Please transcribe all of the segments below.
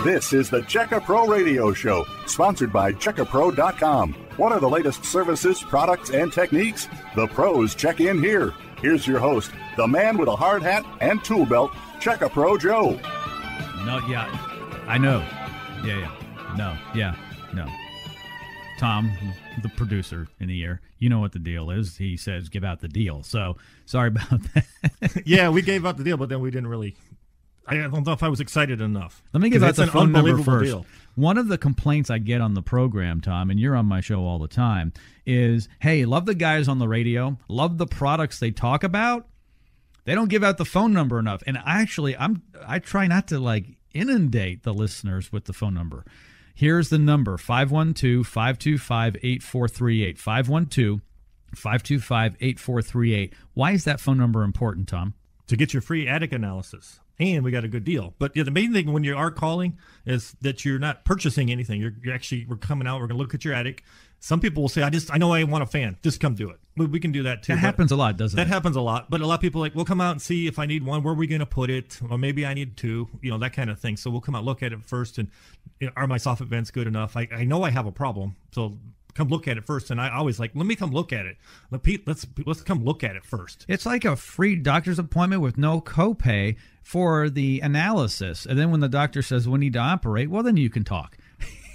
This is the Checka Pro Radio Show, sponsored by CheckaPro.com. What are the latest services, products, and techniques? The pros check in here. Here's your host, the man with a hard hat and tool belt, Checka Pro Joe. No, yeah, I know. No. Tom, the producer in the air, you know what the deal is. He says, give out the deal. So, sorry about that. Yeah, we gave out the deal, but then we didn't really... I don't know if I was excited enough. Let me give out the phone number first. Deal. One of the complaints I get on the program, Tom, and you're on my show all the time, is, hey, love the guys on the radio, love the products they talk about. They don't give out the phone number enough. And actually, I try not to inundate the listeners with the phone number. Here's the number, 512-525-8438. 512-525-8438. Why is that phone number important, Tom? To get your free attic analysis. And we got a good deal. But yeah, the main thing when you are calling is that you're not purchasing anything. We're coming out. We're going to look at your attic. Some people will say, I know I want a fan. Just come do it. We can do that too. That happens a lot, doesn't it? That happens a lot. But a lot of people we'll come out and see if I need one. Where are we going to put it? Or maybe I need two. That kind of thing. So we'll come out, look at it first. And are my soffit vents good enough? I know I have a problem. So come look at it first. And I always let me come look at it. Pete, let's come look at it first. It's like a free doctor's appointment with no copay for the analysis. And then when the doctor says we need to operate, well, then you can talk.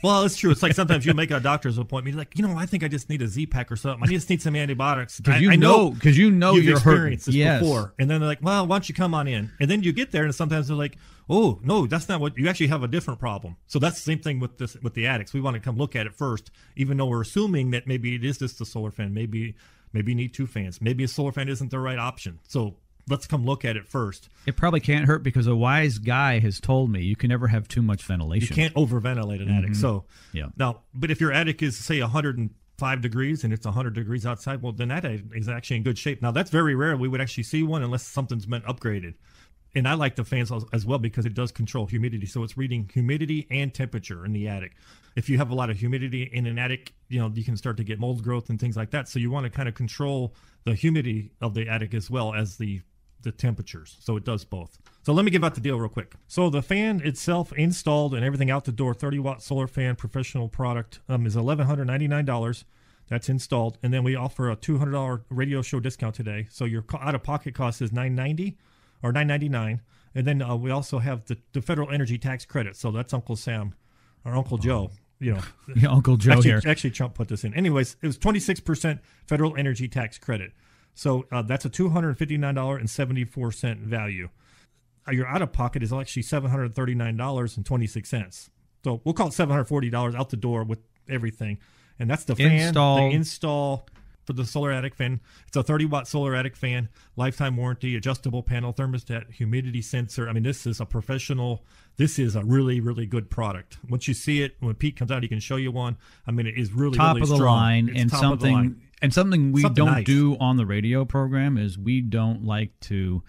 Well, it's true. It's like sometimes you make a doctor's appointment. You're like, I think I just need a Z-Pack or something. I just need some antibiotics. Because you know you've you're experienced hurting. this before. And then they're like, well, why don't you come on in? And then you get there, and sometimes they're like, oh, no, that's not what you actually have a different problem. So that's the same thing with the attics. We want to come look at it first, even though we're assuming that maybe it is just the solar fan. Maybe you need two fans. Maybe a solar fan isn't the right option. So let's come look at it first. It probably can't hurt because a wise guy has told me you can never have too much ventilation. You can't overventilate an attic. So yeah. Now, but if your attic is, say, 105 degrees and it's 100 degrees outside, well, then that is actually in good shape. Now, that's very rare. We would actually see one unless something's been upgraded. And I like the fans as well because it does control humidity. So it's reading humidity and temperature in the attic. If you have a lot of humidity in an attic, you can start to get mold growth and things like that. So you want to kind of control the humidity of the attic as well as the temperatures. So it does both. So let me give out the deal real quick. So the fan itself installed and everything out the door, 30-watt solar fan, professional product, is $1,199. That's installed. And then we offer a $200 radio show discount today. So your out-of-pocket cost is $990 or $999. And then we also have the federal energy tax credit. So that's Uncle Sam or Uncle Joe. Yeah, Uncle Joe here. Actually, Trump put this in. Anyways, it was 26% federal energy tax credit. So that's a $259.74 value. Your out-of-pocket is actually $739.26. So we'll call it $740 out the door with everything. And that's the fan, the install for the solar attic fan. It's a 30-watt solar attic fan, lifetime warranty, adjustable panel, thermostat, humidity sensor. I mean, this is a really, really good product. Once you see it, when Pete comes out, he can show you one. I mean, it is really, top really of the strong. line. It's and top something of the line. And something we don't nice. do on the radio program is we don't like to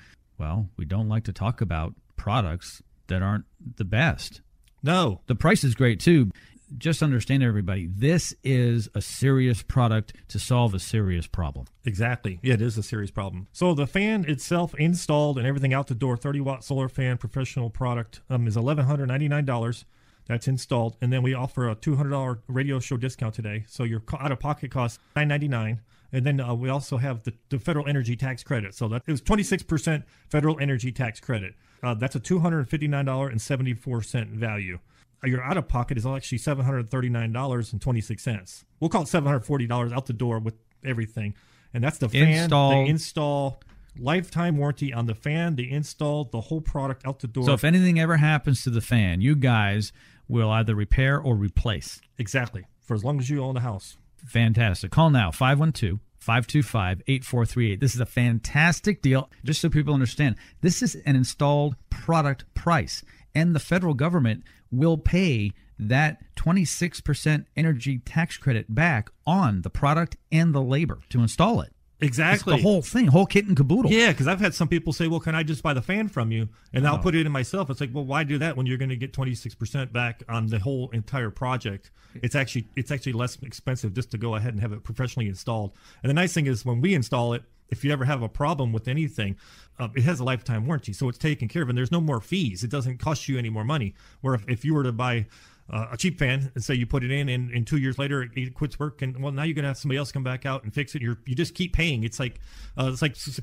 talk about products that aren't the best. No. The price is great too. Just understand, everybody, this is a serious product to solve a serious problem. Exactly. Yeah, it is a serious problem. So the fan itself installed and everything out the door, 30-watt solar fan, professional product, is $1,199. That's installed. And then we offer a $200 radio show discount today. So your out-of-pocket costs $999. And then we also have the federal energy tax credit. So it was 26% federal energy tax credit. That's a $259.74 value. Your out-of-pocket is actually $739.26. We'll call it $740 out the door with everything. And that's the fan, the install, lifetime warranty on the fan, the install, the whole product out the door. So if anything ever happens to the fan, you guys will either repair or replace. Exactly. For as long as you own the house. Fantastic. Call now, 512-525-8438. This is a fantastic deal. Just so people understand, this is an installed product price. And the federal government will pay that 26% energy tax credit back on the product and the labor to install it. Exactly. It's the whole thing, whole kit and caboodle. Yeah, because I've had some people say, well, can I just buy the fan from you? And I'll put it in myself. It's like, well, why do that when you're going to get 26% back on the whole entire project? It's actually less expensive just to go ahead and have it professionally installed. And the nice thing is when we install it, if you ever have a problem with anything, it has a lifetime warranty, so it's taken care of, and there's no more fees. It doesn't cost you any more money. Where if you were to buy a cheap fan and say you put it in and 2 years later it quits working, well, now you're going to have somebody else come back out and fix it. You just keep paying. It's like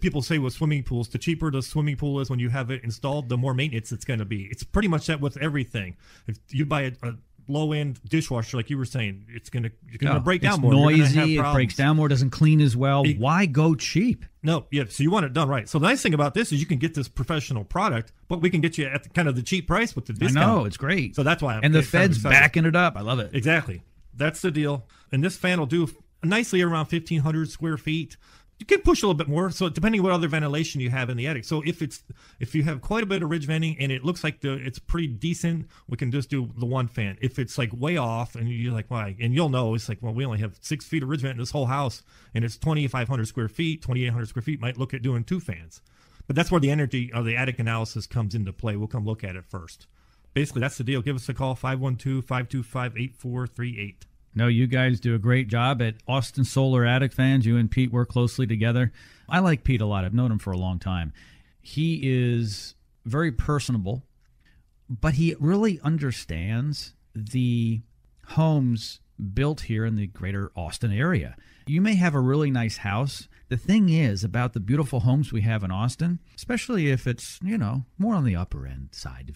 people say with swimming pools, the cheaper the swimming pool is when you have it installed, the more maintenance it's going to be. It's pretty much that with everything. If you buy a low-end dishwasher, like you were saying, you're going to break down more. It's noisy, it breaks down more, doesn't clean as well. Why go cheap? No, yeah, so you want it done right. So the nice thing about this is you can get this professional product, but we can get you at kind of the cheap price with the discount. I know, it's great. So that's why And the Fed's backing it up. I love it. Exactly. That's the deal. And this fan will do nicely around 1,500 square feet. You can push a little bit more, so depending on what other ventilation you have in the attic. So if you have quite a bit of ridge venting and it looks like it's pretty decent, we can just do the one fan. If it's like way off and you're like, why? And you'll know, it's like, well, we only have 6 feet of ridge vent in this whole house, and it's 2,500 square feet, 2,800 square feet, might look at doing 2 fans. But that's where the energy or the attic analysis comes into play. We'll come look at it first. Basically, that's the deal. Give us a call, 512-525-8438. No, you guys do a great job at Austin Solar Attic Fans. You and Pete work closely together. I like Pete a lot. I've known him for a long time. He is very personable, but he really understands the homes built here in the greater Austin area. You may have a really nice house. The thing is about the beautiful homes we have in Austin, especially if it's, more on the upper end side,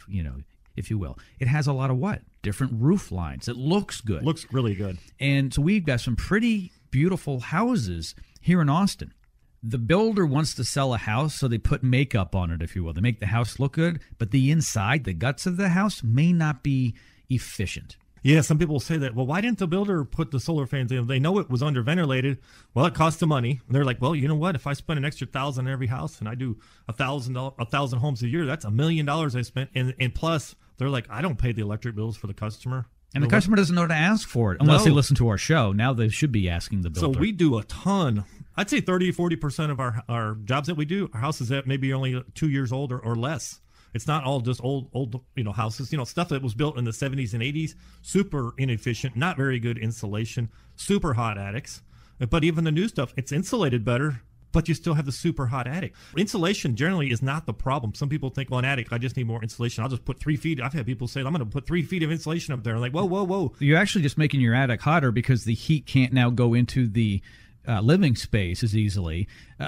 if you will. It has a lot of different roof lines. It looks good. Looks really good. And so we've got some pretty beautiful houses here in Austin. The builder wants to sell a house, so they put makeup on it, if you will. They make the house look good, but the inside, the guts of the house, may not be efficient. Yeah, some people say that, well, why didn't the builder put the solar fans in? They know it was underventilated. Well, it costs them money. And they're like, well, you know what? If I spend an extra $1,000 in every house and I do 1,000 homes a year, that's $1 million I spent. And plus, they're like, I don't pay the electric bills for the customer. And the customer doesn't know to ask for it unless they listen to our show. Now they should be asking the builder. So we do a ton. I'd say 30-40% of our jobs that we do are houses that maybe only 2 years old or less. It's not all just old houses. Stuff that was built in the 70s and 80s, super inefficient, not very good insulation, super hot attics. But even the new stuff, it's insulated better, but you still have the super hot attic. Insulation generally is not the problem. Some people think, well, an attic, I just need more insulation. I'll just put 3 feet. I've had people say, I'm going to put 3 feet of insulation up there. I'm like, whoa. You're actually just making your attic hotter because the heat can't now go into the living space as easily,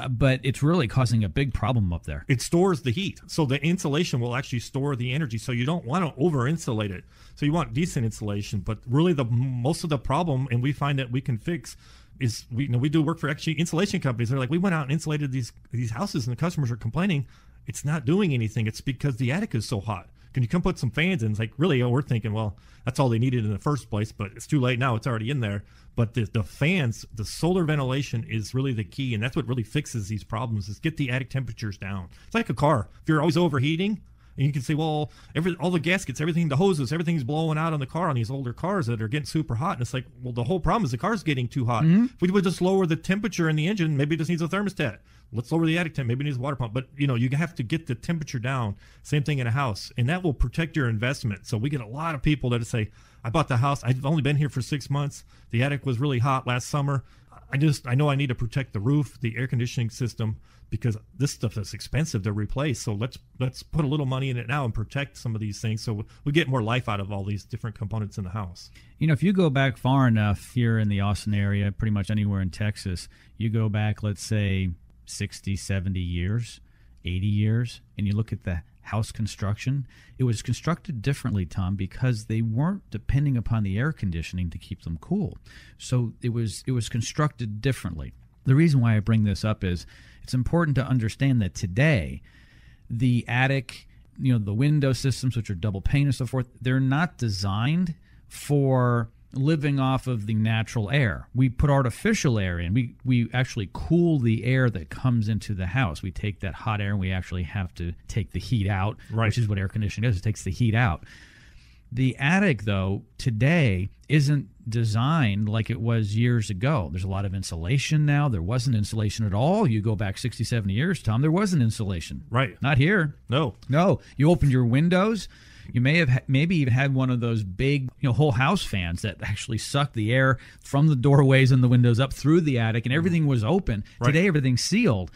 but it's really causing a big problem up there. It stores the heat. So the insulation will actually store the energy. So you don't want to over-insulate it. So you want decent insulation. But really most of the problem, and we find that we can fix, is we do work for actually insulation companies. They're like, we went out and insulated these houses, and the customers are complaining it's not doing anything. It's because the attic is so hot. Can you come put some fans in? It's like, really, we're thinking, well, that's all they needed in the first place, but it's too late now. It's already in there. But the fans, the solar ventilation is really the key, and that's what really fixes these problems, is get the attic temperatures down. It's like a car. If you're always overheating, and you can say, well, all the gaskets, everything, the hoses, everything's blowing out on the car on these older cars that are getting super hot. And it's like, well, the whole problem is the car's getting too hot. Mm-hmm. If we would just lower the temperature in the engine, maybe it just needs a thermostat. Let's lower the attic temp. Maybe it needs a water pump. But, you have to get the temperature down. Same thing in a house. And that will protect your investment. So we get a lot of people that say, I bought the house. I've only been here for 6 months. The attic was really hot last summer. I know I need to protect the roof, the air conditioning system, because this stuff is expensive to replace. So let's put a little money in it now and protect some of these things so we get more life out of all these different components in the house. If you go back far enough here in the Austin area, pretty much anywhere in Texas, you go back, let's say, 60, 70 years, 80 years, and you look at the house construction, it was constructed differently, Tom, because they weren't depending upon the air conditioning to keep them cool. So it was constructed differently. The reason why I bring this up is it's important to understand that today the attic, the window systems, which are double pane and so forth, they're not designed for living off of the natural air. We put artificial air in. We actually cool the air that comes into the house. We take that hot air and we actually have to take the heat out, right, which is what air conditioning does. It takes the heat out. The attic, though, today isn't designed like it was years ago. There's a lot of insulation now. There wasn't insulation at all. You go back 60, 70 years, Tom, there wasn't insulation. Right. Not here. No. You opened your windows, You may have maybe even had one of those big, whole house fans that actually suck the air from the doorways and the windows up through the attic, and everything was open. Right. Today, everything's sealed.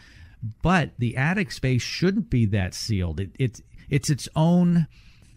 But the attic space shouldn't be that sealed. It's its own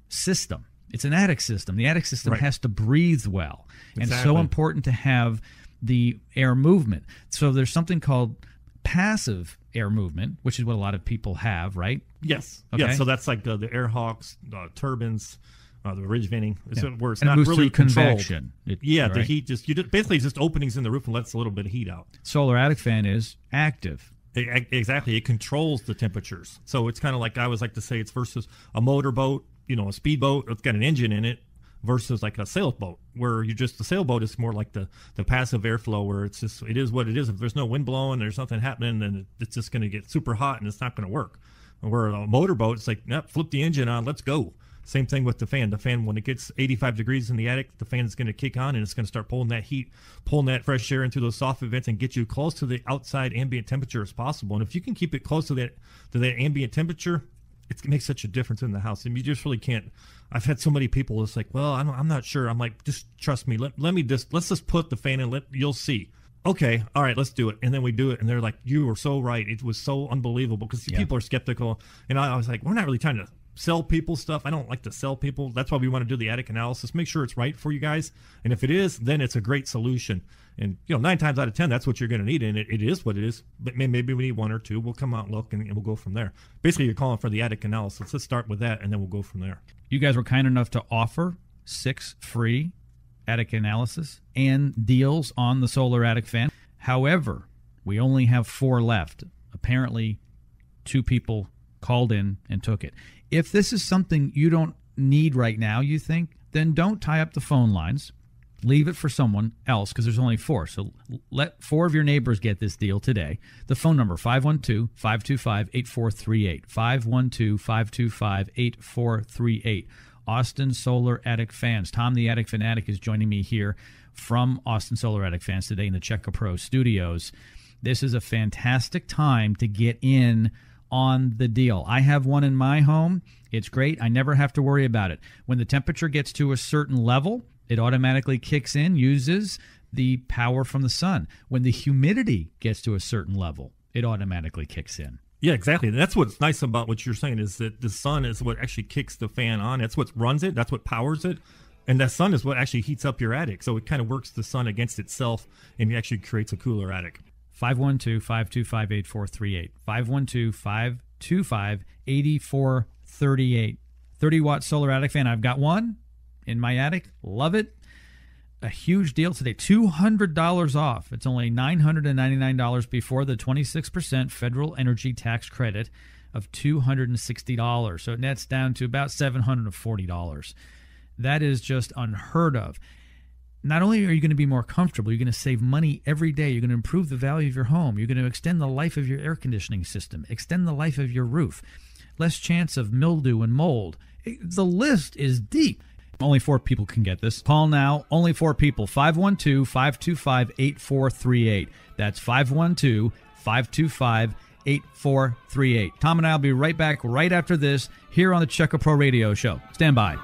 system. It's an attic system. The attic system has to breathe well. Exactly. And it's so important to have the air movement. So there's something called passive air movement, which is what a lot of people have, right? Yes. Okay. Yeah. So that's like the air hawks, turbines, the ridge venting, where it's and not it moves really through controlled. Convection. The heat basically just openings in the roof and lets a little bit of heat out. Solar attic fan is active. Exactly. It controls the temperatures. So it's kind of like I always like to say it's versus a motorboat, a speedboat. It's got an engine in it versus like a sailboat where the sailboat is more like the passive airflow where it is what it is. If there's no wind blowing, there's nothing happening, then it's just going to get super hot and it's not going to work. Where a motorboat, it's like, flip the engine on, let's go. Same thing with the fan. The fan, when it gets 85 degrees in the attic, the fan is going to kick on and it's going to start pulling that heat, pulling that fresh air into those soft vents and get you close to the outside ambient temperature as possible. And if you can keep it close to that ambient temperature, it makes such a difference in the house. And you just really can't. I've had so many people. It's like, well, I'm not sure. I'm like, just trust me. Let's just put the fan in. You'll see. Okay, all right, let's do it. And then we do it, and they're like, you were so right. It was so unbelievable because people are skeptical. And I was like, we're not really trying to sell people stuff. I don't like to sell people. That's why we want to do the attic analysis. Make sure it's right for you guys. And if it is, then it's a great solution. And 9 times out of 10, that's what you're going to need. And it is what it is. But maybe we need 1 or 2. We'll come out and look, and we'll go from there. Basically, you're calling for the attic analysis. Let's start with that, and then we'll go from there. You guys were kind enough to offer 6 free attic analysis and deals on the solar attic fan. However, we only have 4 left. Apparently, 2 people called in and took it. If this is something you don't need right now, you think, then don't tie up the phone lines. Leave it for someone else because there's only 4. So let 4 of your neighbors get this deal today. The phone number, 512-525-8438. 512-525-8438. Austin Solar Attic Fans. Tom the Attic Fanatic is joining me here from Austin Solar Attic Fans today in the Checker Pro studios. This is a fantastic time to get in on the deal. I have one in my home. It's great. I never have to worry about it. When the temperature gets to a certain level, it automatically kicks in, uses the power from the sun. When the humidity gets to a certain level, it automatically kicks in. Yeah, exactly. And that's what's nice about what you're saying is that the sun is what actually kicks the fan on. That's what runs it. That's what powers it. And that sun is what actually heats up your attic. So it kind of works the sun against itself and it actually creates a cooler attic. 512-525-8438. 512-525-8438. 30-watt solar attic fan. I've got one in my attic. Love it. A huge deal today. $200 off. It's only $999 before the 26% federal energy tax credit of $260. So it nets down to about $740. That is just unheard of. Not only are you going to be more comfortable, you're going to save money every day. You're going to improve the value of your home. You're going to extend the life of your air conditioning system, extend the life of your roof, less chance of mildew and mold. The list is deep. Only 4 people can get this. Call now. Only 4 people. 512-525-8438. That's 512-525-8438. Tom and I will be right back right after this here on the Checker Pro Radio Show. Stand by.